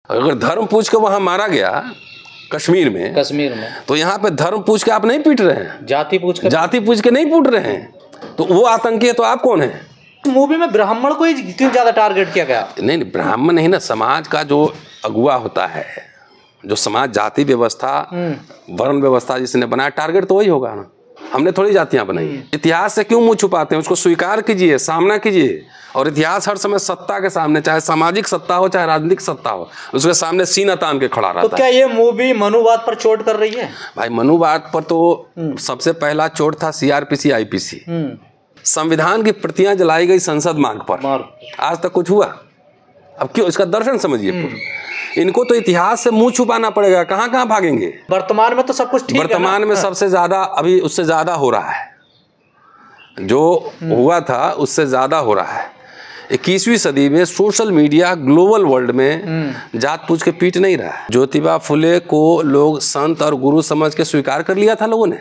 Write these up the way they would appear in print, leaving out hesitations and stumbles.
अगर धर्म पूछ के वहां मारा गया कश्मीर में तो यहाँ पे धर्म पूछ के आप नहीं पीट रहे हैं, जाति पूछ के नहीं पीट रहे हैं, तो वो आतंकी है तो आप कौन है? मूवी में ब्राह्मण को ही क्यों ज्यादा टारगेट किया गया? नहीं, ब्राह्मण नहीं ना, समाज का जो अगुआ होता है, जो समाज जाति व्यवस्था वर्ण व्यवस्था जिसने बनाया, टारगेट तो वही होगा ना। हमने थोड़ी जातियां बनाई। इतिहास से क्यों मुंह छुपाते हैं? उसको स्वीकार कीजिए, सामना कीजिए। और इतिहास हर समय सत्ता के सामने, चाहे सामाजिक सत्ता हो चाहे राजनीतिक सत्ता हो, उसके सामने सीना तान के खड़ा रहता है। तो क्या ये मूवी मनुवाद पर चोट कर रही है? भाई मनुवाद पर तो सबसे पहला चोट था सीआरपीसी आईपीसी। संविधान की प्रतियां जलाई गई संसद मार्ग पर, आज तक कुछ हुआ? अब क्यों? इसका दर्शन समझिए। इनको तो इतिहास से मुंह छुपाना पड़ेगा, कहाँ कहाँ भागेंगे। वर्तमान में तो सब कुछ ठीक है। वर्तमान में सबसे ज्यादा, अभी उससे ज्यादा हो रहा है, जो हुआ था उससे ज्यादा हो रहा है। 21वीं सदी में सोशल मीडिया ग्लोबल वर्ल्ड में जात पूछ के पीट नहीं रहा है। ज्योतिबा फुले को लोग संत और गुरु समझ के स्वीकार कर लिया था लोगों ने।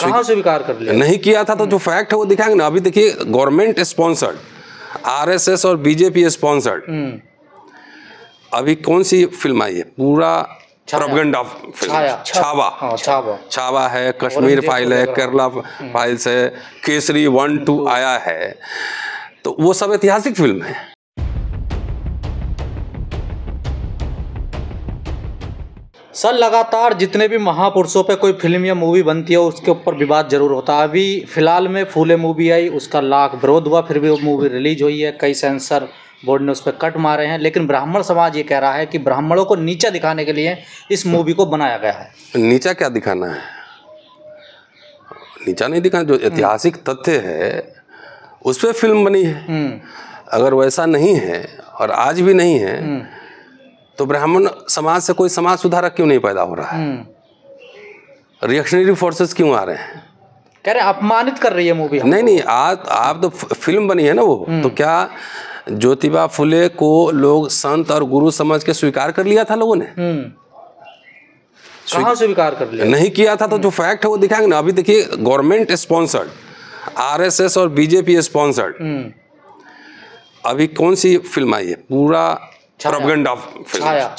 कहाँ स्वीकार कर लिया? नहीं किया था तो जो फैक्ट है वो दिखाएंगे ना। अभी देखिए, गवर्नमेंट स्पॉन्सर्ड, आरएसएस और बीजेपी स्पॉन्सर्ड अभी कौन सी फिल्म आई है? पूरा प्रोपेगेंडा फिल्म छावा है, कश्मीर फाइल है, केरला फाइल्स है, केसरी 1, 2 आया है, तो वो सब ऐतिहासिक फिल्म है। सर, लगातार जितने भी महापुरुषों पे कोई फिल्म या मूवी बनती है उसके ऊपर विवाद जरूर होता है। अभी फिलहाल में फूले मूवी आई, उसका लाख विरोध हुआ, फिर भी वो मूवी रिलीज हुई है। कई सेंसर बोर्ड ने उस पर कट मारे हैं, लेकिन ब्राह्मण समाज ये कह रहा है कि ब्राह्मणों को नीचा दिखाने के लिए इस मूवी को बनाया गया है। नीचा क्या दिखाना है? नीचा नहीं दिखाना, जो ऐतिहासिक तथ्य है उस पर फिल्म बनी है। अगर वैसा नहीं है और आज भी नहीं है तो ब्राह्मण समाज से कोई समाज सुधारक क्यों नहीं पैदा हो रहा है? रिएक्शनरी फोर्सेस क्यों आ रहे हैं? कह रहे अपमानित कर रही है मूवी। नहीं, आप तो फिल्म बनी है ना वो, तो क्या ज्योतिबा फुले को लोग संत और गुरु समझ के स्वीकार कर लिया था लोगों ने? कहाँ स्वीकार कर लिया? नहीं किया था तो जो फैक्ट है वो दिखाएंगे ना। अभी देखिए, गवर्नमेंट स्पॉन्सर्ड, आरएसएस और बीजेपी स्पॉन्सर्ड अभी कौन सी फिल्म आई है? पूरा प्रोपेगेंडा फिल्म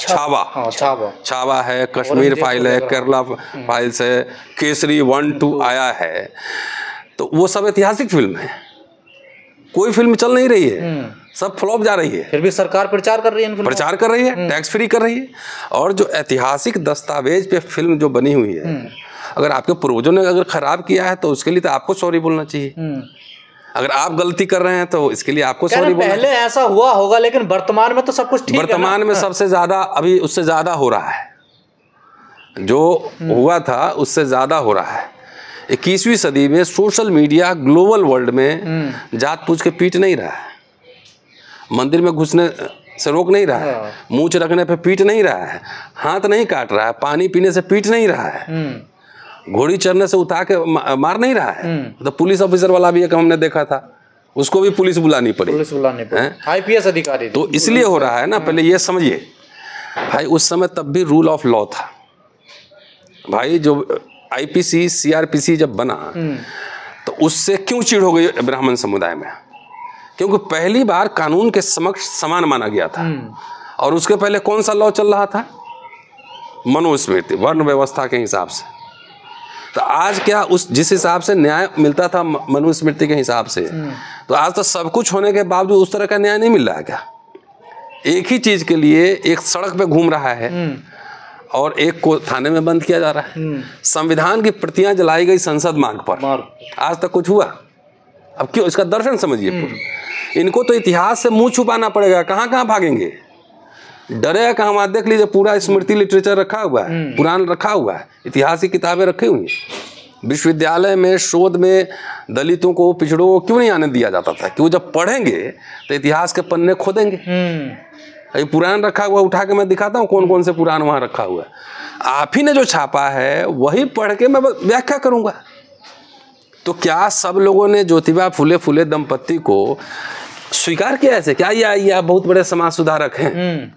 छावा है, कश्मीर फाइल है, केरला फाइल्स है, केसरी 1, 2 आया है, तो वो सब ऐतिहासिक फिल्म है। कोई फिल्म चल नहीं रही है, सब फ्लॉप जा रही है। फिर भी सरकार प्रचार कर रही है, प्रचार कर रही है, टैक्स फ्री कर रही है। और जो ऐतिहासिक दस्तावेज पे फिल्म जो बनी हुई है, अगर आपके पूर्वजों ने अगर खराब किया है तो उसके लिए तो आपको सॉरी बोलना चाहिए। अगर आप गलती कर रहे हैं तो इसके लिए आपको सॉरी बोलना चाहिए। पहले ऐसा हुआ होगा, लेकिन वर्तमान में तो सब कुछ ठीक है। वर्तमान में सबसे ज्यादा, अभी उससे ज्यादा हो रहा है, जो हुआ था उससे ज्यादा हो रहा है। 21वीं सदी में सोशल मीडिया ग्लोबल वर्ल्ड में जात पूछ के पीट नहीं रहा है, मंदिर में घुसने से रोक नहीं रहा है, मूंछ रखने पे पीट नहीं रहा है, हाथ नहीं काट रहा है, पानी पीने से पीट नहीं रहा है, घोड़ी चढ़ने से उठा के मार नहीं रहा है। तो पुलिस ऑफिसर वाला भी एक हमने देखा था, उसको भी पुलिस बुलानी पड़ी, आईपीएस अधिकारी। तो इसलिए हो रहा है ना। पहले ये समझिए भाई, उस समय तब भी रूल ऑफ लॉ था भाई। जो आईपीसी सीआरपीसी जब बना तो उससे क्यों चिढ़ हो गई ब्राह्मण समुदाय में? क्योंकि पहली बार कानून के समक्ष समान माना गया था। और उसके पहले कौन सा लॉ चल रहा था? मनुस्मृति, वर्ण व्यवस्था के हिसाब से। तो आज क्या उस जिस हिसाब से न्याय मिलता था मनुस्मृति के हिसाब से, तो आज तो सब कुछ होने के बावजूद उस तरह का न्याय नहीं मिल रहा है क्या? एक ही चीज के लिए एक सड़क पे घूम रहा है और एक को थाने में बंद किया जा रहा है। संविधान की प्रतियां जलाई गई संसद मार्ग पर, आज तक कुछ हुआ? अब क्यों? इसका दर्शन समझिए। इनको तो इतिहास से मुंह छुपाना पड़ेगा, कहाँ कहाँ भागेंगे। डरेगा कहाँ? वहां देख लीजिए, पूरा स्मृति लिटरेचर रखा हुआ है, पुराण रखा हुआ है, इतिहास की किताबें रखी हुई हैं। विश्वविद्यालय में शोध में दलितों को, पिछड़ों को क्यों नहीं आने दिया जाता था? कि वो जब पढ़ेंगे तो इतिहास के पन्ने खोदेंगे। अभी पुराण रखा हुआ, उठा के मैं दिखाता हूँ कौन कौन से पुराण वहां रखा हुआ है। आप ही ने जो छापा है वही पढ़ के मैं व्याख्या करूंगा। तो क्या सब लोगों ने ज्योतिबा फुले दंपत्ति को स्वीकार किया ऐसे? क्या ये बहुत बड़े समाज सुधारक हैं?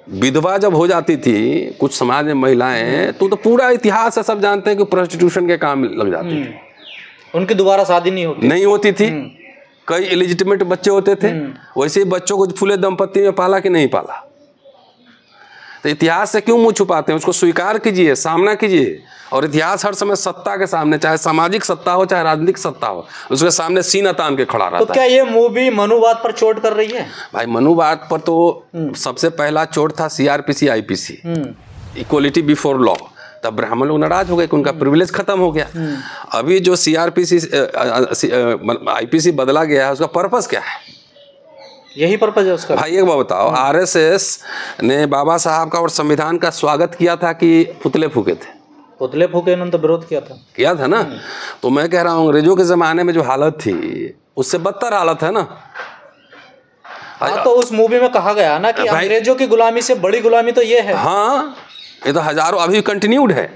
विधवा जब हो जाती थी कुछ समाज में महिलाएं, तो पूरा इतिहास है, सब जानते हैं कि प्रोस्टिट्यूशन के काम लग जाती थी। उनकी दोबारा शादी नहीं होती थी। कई इलिजिटिमेट बच्चे होते थे, वैसे ही बच्चों को फूले दंपत्ति में पाला कि नहीं पाला। तो इतिहास से क्यों मुंह छुपाते हैं? उसको स्वीकार कीजिए, सामना कीजिए। और इतिहास हर समय सत्ता के सामने, चाहे सामाजिक सत्ता हो चाहे राजनीतिक सत्ता हो, उसके सामने सीना तान के खड़ा रहता है। तो क्या ये मूवी मनुवाद पर चोट कर रही है? भाई मनुवाद पर तो सबसे पहला चोट था CrPC IPC, equality before law. तब ब्राह्मण लोग नाराज हो गए कि उनका प्रिविलेज खत्म हो गया। अभी जो सीआरपीसी आईपीसी बदला गया है, उसका पर्पस क्या है? यही पर्पस है उसका। भाई एक बात बताओ, आरएसएस ने बाबा साहब का और संविधान का स्वागत किया था कि पुतले फूके थे? पुतले फूके, इन्होंने तो विरोध किया था ना। तो मैं कह रहा हूँ अंग्रेजों के जमाने में जो हालत थी उससे बदतर हालत है ना। हाँ, तो उस मूवी में कहा गया ना कि अंग्रेजों की गुलामी से बड़ी गुलामी तो ये है। हाँ, ये तो हजारों अभी कंटिन्यूड है।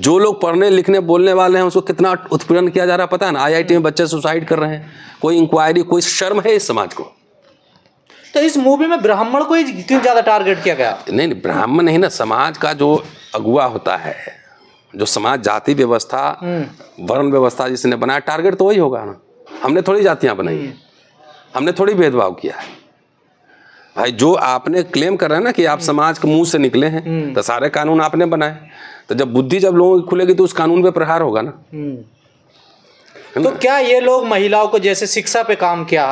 जो लोग पढ़ने लिखने बोलने वाले हैं उसको कितना उत्पीड़न किया जा रहा है पता है ना। आईआईटी में बच्चे सुसाइड कर रहे हैं, कोई इंक्वायरी, कोई शर्म है इस समाज को? तो इस मूवी में ब्राह्मण को ही क्यों ज्यादा टारगेट किया गया? नहीं, ब्राह्मण नहीं ना, समाज का जो अगुआ होता है, जो समाज जाति व्यवस्था वर्ण व्यवस्था जिसने बनाया, टारगेट तो वही होगा ना। हमने थोड़ी जातियां बनाई है, हमने थोड़ी भेदभाव किया है। भाई जो आपने क्लेम कर रहे हैं ना कि आप समाज के मुंह से निकले हैं, तो सारे कानून आपने बनाए। तो जब बुद्धि जब लोगों की खुलेगी तो उस कानून पे प्रहार होगा ना। तो क्या ये लोग महिलाओं को, जैसे शिक्षा पे काम किया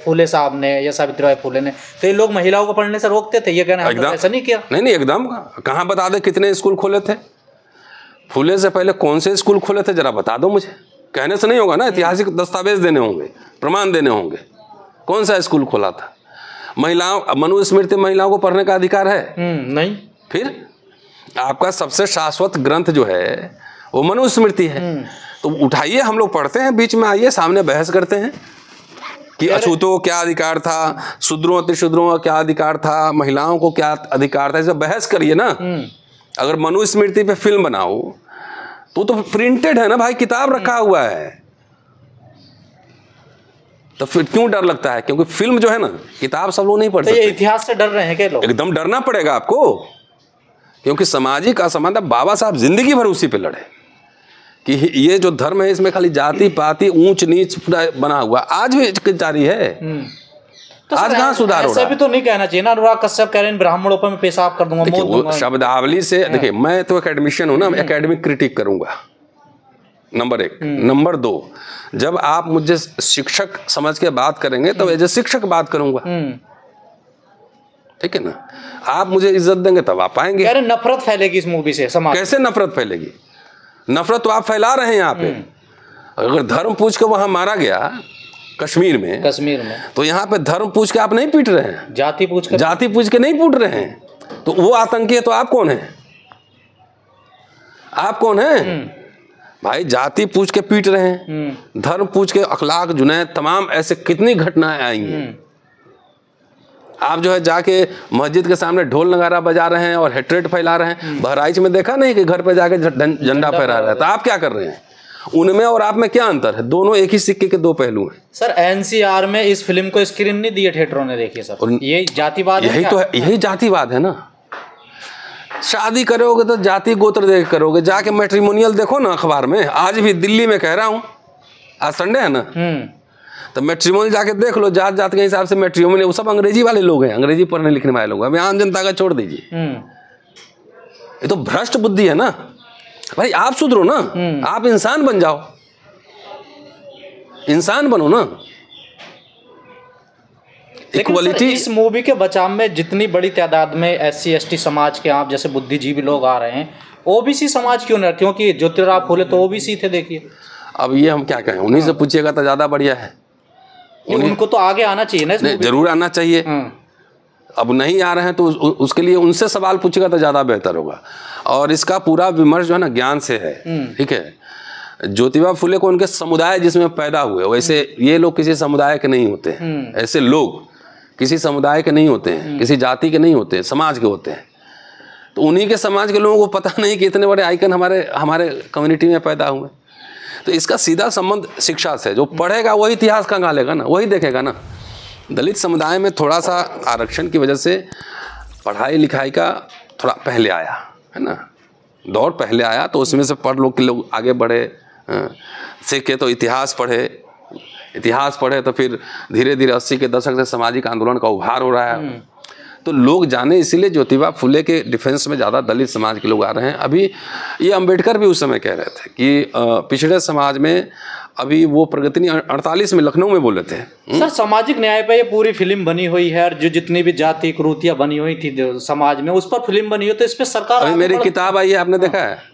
फूले साहब ने या सावित्रीबाई फूले ने, तो ये लोग महिलाओं को पढ़ने से रोकते थे? ये कहना है ऐसा नहीं किया। नहीं, एकदम। कहाँ बता दे कितने स्कूल खोले थे? फूले से पहले कौन से स्कूल खोले थे जरा बता दो मुझे। कहने से नहीं होगा ना, ऐतिहासिक दस्तावेज देने होंगे, प्रमाण देने होंगे। कौन सा स्कूल खोला था? महिलाओं, मनुस्मृति महिलाओं को पढ़ने का अधिकार है? नहीं। फिर आपका सबसे शाश्वत ग्रंथ जो है वो मनुस्मृति है। तो उठाइए, हम लोग पढ़ते हैं, बीच में आइए, सामने बहस करते हैं कि अछूतों को क्या अधिकार था, शूद्रों अतिशूद्रों का क्या अधिकार था, महिलाओं को क्या अधिकार था, इसे बहस करिए ना। अगर मनुस्मृति पे फिल्म बनाओ तो प्रिंटेड है ना भाई, किताब रखा हुआ है। तो फिर क्यों डर लगता है? क्योंकि फिल्म जो है ना, किताब सब लोग नहीं पढ़ सकते। ये इतिहास से डर रहे हैं क्या लोग? एकदम डरना पड़ेगा आपको, क्योंकि सामाजिक असमानता, बाबा साहब जिंदगी भर उसी पे लड़े कि ये जो धर्म है इसमें खाली जाति पाति ऊंच नीच पूरा बना हुआ, आज भी जारी है। तो आज कहाँ सुधार हो रहा है? ऐसा भी तो नहीं कहना चाहिए ना। अनुराग कश्यप कह रहे हैं ब्राह्मणों पर मैं पेशाब कर दूंगा, मौत दूंगा। शब्दावली से देखिए, मैं तो एकेडमिशियन हूं ना, मैं एकेडमिक क्रिटिक करूंगा, नंबर 1। नंबर 2, जब आप मुझे शिक्षक समझ के बात करेंगे तो एज ए शिक्षक बात करूंगा, ठीक है ना। आप मुझे इज्जत देंगे तब आप आएंगे। यार नफरत फैलेगी इस मूवी से समाज। कैसे नफरत फैलेगी? नफरत तो आप फैला रहे हैं यहाँ पे। अगर धर्म पूछ के वहां मारा गया कश्मीर में, तो यहाँ पे धर्म पूछ के आप नहीं पीट रहे हैं, जाति पूछ के नहीं पीट रहे हैं। तो वो आतंकी है, तो आप कौन है? आप कौन है भाई? जाति पूछ के पीट रहे हैं, धर्म पूछ के, अखलाक जुनैद तमाम ऐसे कितनी घटनाएं आई हैं। आप जो है जाके मस्जिद के सामने ढोल नगारा बजा रहे हैं और हेट्रेट फैला रहे हैं। बहराइच में देखा नहीं कि घर पे जाके झंडा फहरा रहा है? तो आप क्या कर रहे हैं? उनमें और आप में क्या अंतर है? दोनों एक ही सिक्के के दो पहलू हैं। सर एनसीआर में इस फिल्म को स्क्रीन नहीं दिए थिएटरों ने, देखिए सर, ये जातिवाद यही तो है, यही जातिवाद है ना। शादी करोगे तो जाति गोत्र देख करोगे, जाके मैट्रिमोनियल देखो ना अखबार में। आज भी दिल्ली में कह रहा हूँ, आज संडे है ना, तो मैट्रिमोनियल जाके देख लो, जात जात के हिसाब से मैट्रिमोनियल, वो सब अंग्रेजी वाले लोग हैं, अंग्रेजी पढ़ने लिखने वाले लोग। अभी आम जनता का छोड़ दीजिए, ये तो भ्रष्ट बुद्धि है ना भाई। आप सुधरो ना, आप इंसान बन जाओ, इंसान बनो ना। इक्वलिटी। इस मूवी के बचाव में जितनी बड़ी तादाद में SC ST समाज के आप जैसे बुद्धिजीवी लोग आ रहे हैं, OBC समाज क्यों नहीं? क्योंकि ज्योतिराव फूले तो OBC थे, देखिए। अब ये हम क्या कहें, उन्हीं से पूछिएगा तो ज्यादा बढ़िया है। उनको तो आगे आना चाहिए ना, जरूर आना चाहिए। अब नहीं आ रहे हैं तो उसके लिए उनसे सवाल पूछेगा तो ज्यादा बेहतर होगा। और इसका पूरा विमर्श जो है ना ज्ञान से है, ठीक है। ज्योतिबा फूले को उनके समुदाय जिसमें पैदा हुए, वैसे ये लोग किसी समुदाय के नहीं होते हैं। ऐसे लोग किसी समुदाय के नहीं होते हैं, किसी जाति के नहीं होते हैं, समाज के होते हैं। तो उन्हीं के समाज के लोगों को पता नहीं कि इतने बड़े आइकन हमारे कम्युनिटी में पैदा हुए। तो इसका सीधा संबंध शिक्षा से। जो पढ़ेगा वही इतिहास का गालेगा ना, वही देखेगा ना। दलित समुदाय में थोड़ा सा आरक्षण की वजह से पढ़ाई लिखाई का थोड़ा पहले आया है ना, दौर पहले आया, तो उसमें से पढ़ लोग के लोग आगे बढ़े, सीखे तो इतिहास पढ़े, इतिहास पढ़े तो फिर धीरे धीरे 80 के दशक से सामाजिक आंदोलन का उभार हो रहा है। तो लोग जाने इसीलिए ज्योतिबा फुले के डिफेंस में ज़्यादा दलित समाज के लोग आ रहे हैं। अभी ये अंबेडकर भी उस समय कह रहे थे कि पिछड़े समाज में अभी वो प्रगति नहीं, 48 में लखनऊ में बोले थे। सर सामाजिक न्याय पे ये पूरी फिल्म बनी हुई है और जो जितनी भी जाति कुरीतियां बनी हुई थी जो समाज में उस पर फिल्म बनी हो, तो इस पे सरकार अभी मेरी किताब आई है, आपने देखा है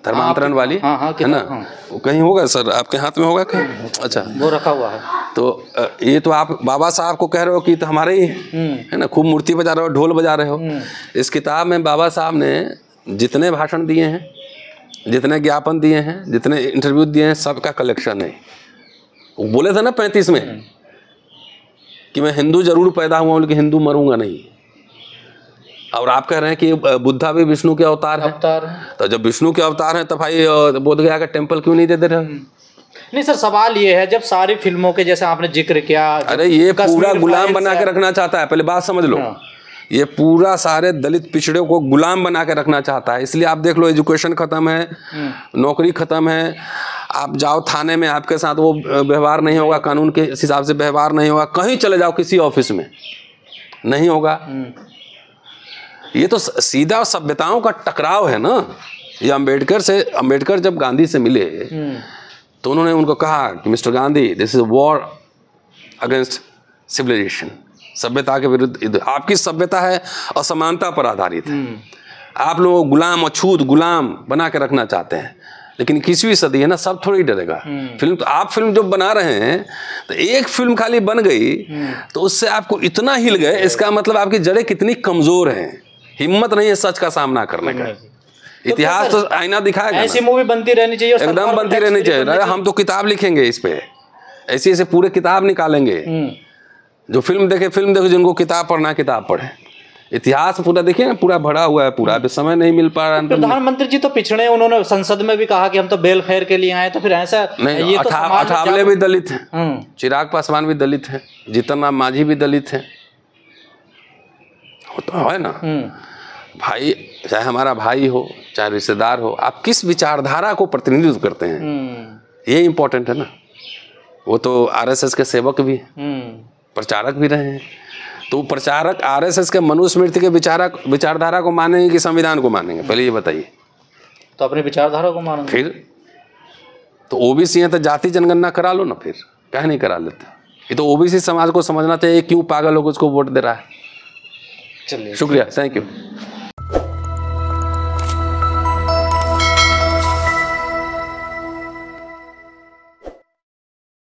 धर्मांतरण वाली? है ना? वो कहीं होगा सर, आपके हाथ में होगा कहीं? अच्छा, वो रखा हुआ है। तो ये तो आप बाबा साहब को कह रहे हो कि तो हमारे ही है ना, खूब मूर्ति बजा रहे हो, ढोल बजा रहे हो। इस किताब में बाबा साहब ने जितने भाषण दिए हैं, जितने ज्ञापन दिए हैं, जितने इंटरव्यू दिए हैं, सबका कलेक्शन है। वो बोले थे ना 35 में कि मैं हिंदू जरूर पैदा हुआ लेकिन हिंदू मरूंगा नहीं। और आप कह रहे हैं कि बुद्धा भी विष्णु के अवतार है। तो जब विष्णु के अवतार हैं तो भाई बोधगया का टेम्पल क्यों नहीं दे रहे? नहीं सर, सवाल ये है जब सारी फिल्मों के जैसे आपने जिक्र किया, अरे ये पूरा गुलाम बना के रखना चाहता है, पहले बात समझ लो। ये पूरा सारे दलित पिछड़े को गुलाम बना के रखना चाहता है। इसलिए आप देख लो, एजुकेशन खत्म है, नौकरी खत्म है, आप जाओ थाने में आपके साथ वो व्यवहार नहीं होगा, कानून के हिसाब से व्यवहार नहीं होगा, कहीं चले जाओ किसी ऑफिस में नहीं होगा। ये तो सीधा सभ्यताओं का टकराव है ना। ये अंबेडकर जब गांधी से मिले तो उन्होंने उनको कहा कि mister Gandhi, this is war against civilisation, सभ्यता के विरुद्ध। आपकी सभ्यता है असमानता पर आधारित है। आप लोग गुलाम, अछूत गुलाम बना के रखना चाहते हैं, लेकिन 21वीं सदी है ना, सब थोड़ी डरेगा। फिल्म तो आप फिल्म जो बना रहे हैं, तो एक फिल्म खाली बन गई तो उससे आपको इतना हिल गए, इसका मतलब आपकी जड़ें कितनी कमजोर हैं, हिम्मत नहीं है सच का सामना करने का। इतिहास तो आईना दिखाएगा। ऐसी मूवी बनती रहनी चाहिए, एकदम बनती रहनी चाहिए। अरे हम तो किताब लिखेंगे इस पे, ऐसे ऐसे पूरे किताब निकालेंगे। जो फिल्म देखे, जिनको किताब पढ़ना किताब पढ़े। इतिहास पूरा देखिए ना, पूरा भरा हुआ है पूरा। अभी समय नहीं मिल पा रहा है। प्रधानमंत्री जी तो पिछड़े, उन्होंने संसद में भी कहा कि हम तो वेलफेयर के लिए आए, तो फिर ऐसा नहीं। ये तो अठावले भी दलित हैं, चिराग पासवान भी दलित है, जीतन राम मांझी भी दलित है। तो है ना भाई, चाहे हमारा भाई हो चाहे रिश्तेदार हो, आप किस विचारधारा को प्रतिनिधित्व करते हैं, ये इम्पोर्टेंट है ना। वो तो आरएसएस के सेवक भी प्रचारक भी रहे हैं। तो प्रचारक आरएसएस के मनुस्मृति के विचारधारा को मानेंगे कि संविधान को मानेंगे, पहले ये बताइए। तो अपनी विचारधारा को मानेंगे। फिर तो ओबीसी है तो जाति जनगणना करा लो ना, फिर कह नहीं करा लेते। ये तो ओबीसी समाज को समझना चाहिए क्यों पागल लोग उसको वोट दे रहा है। चलिए, शुक्रिया, थैंक यू।